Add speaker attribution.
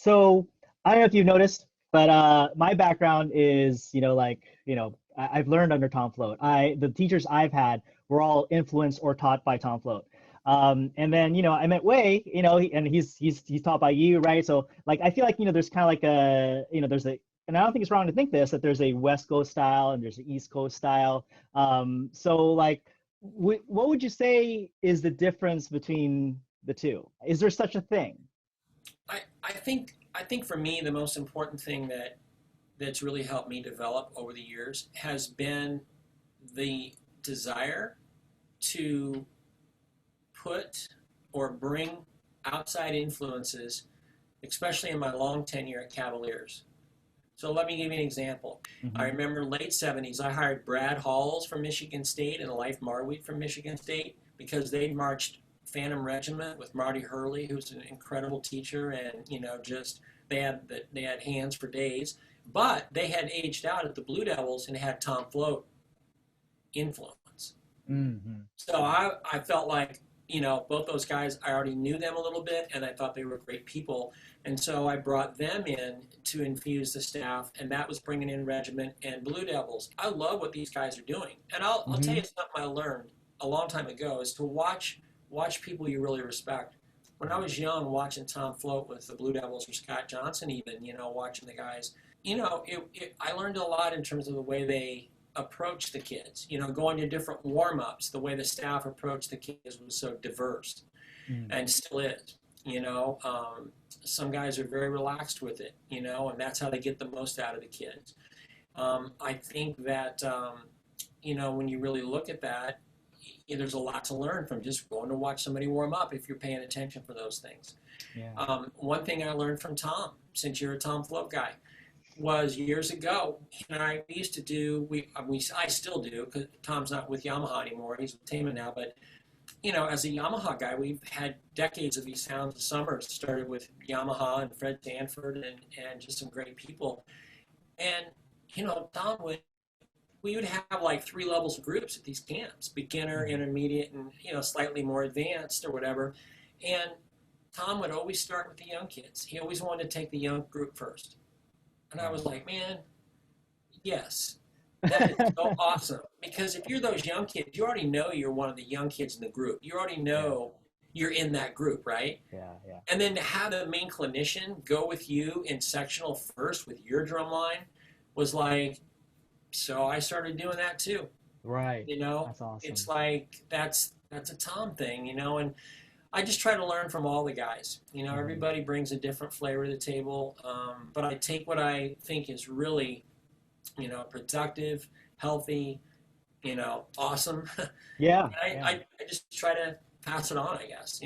Speaker 1: So I don't know if you've noticed, but my background is, I've learned under Tom Float. The teachers I've had were all influenced or taught by Tom Float. And then, I met Wei, and he's taught by you, right? So like I feel like, there's kind of like there's a, and I don't think it's wrong to think this, that there's a West Coast style and there's an East Coast style. So like, what would you say is the difference between the two? Is there such a thing?
Speaker 2: I think for me the most important thing that's really helped me develop over the years has been the desire to put or bring outside influences, especially in my long tenure at Cavaliers. So let me give you an example. I
Speaker 1: Hmm.
Speaker 2: remember late 70s, I hired Brad Halls from Michigan State and Life Marweed from Michigan State because they marched Phantom Regiment with Marty Hurley, who's an incredible teacher, and just they had hands for days. But they had aged out at the Blue Devils and had Tom Float influence.
Speaker 1: Hmm.
Speaker 2: So I felt like, both those guys, I already knew them a little bit and I thought they were great people. And so I brought them in to infuse the staff, and that was bringing in Regiment and Blue Devils. I love what these guys are doing. And I'll tell
Speaker 1: Hmm.
Speaker 2: you something I learned a long time ago is to watch people you really respect. When I was young, watching Tom Float with the Blue Devils or Scott Johnson, even, watching the guys, I learned a lot in terms of the way they approach the kids, going to different warm-ups, the way the staff approached the kids was so diverse
Speaker 1: Mm.
Speaker 2: and still is. Some guys are very relaxed with it, and that's how they get the most out of the kids. I think that, when you really look at that, there's a lot to learn from just going to watch somebody warm up if you're paying attention for those things.
Speaker 1: Yeah.
Speaker 2: One thing I learned from Tom, since you're a Tom Float guy, was years ago. He and I used to do, I still do, because Tom's not with Yamaha anymore. He's with Tama now. But, as a Yamaha guy, we've had decades of these Hounds of Summers. Started with Yamaha and Fred Sanford and just some great people. And, Tom we would have like three levels of groups at these camps: beginner,
Speaker 1: Mhm.
Speaker 2: intermediate, and, slightly more advanced or whatever. And Tom would always start with the young kids. He always wanted to take the young group first. And I was
Speaker 1: Right.
Speaker 2: like, man, yes, that is so awesome. Because if you're those young kids, you already know you're one of the young kids in the group. You already
Speaker 1: Yeah.
Speaker 2: know you're in that group, right?
Speaker 1: Yeah. Yeah.
Speaker 2: And then to have the main clinician go with you in sectional first with your drum line was like, so I started doing that too.
Speaker 1: Right.
Speaker 2: You know,
Speaker 1: That's
Speaker 2: it's
Speaker 1: awesome.
Speaker 2: like that's a Tom thing, and I just try to learn from all the guys.
Speaker 1: Hmm.
Speaker 2: Everybody brings a different flavor to the table, but I take what I think is really, productive, healthy, awesome.
Speaker 1: Yeah.
Speaker 2: I,
Speaker 1: Yeah.
Speaker 2: I, I just try to pass it on, I guess.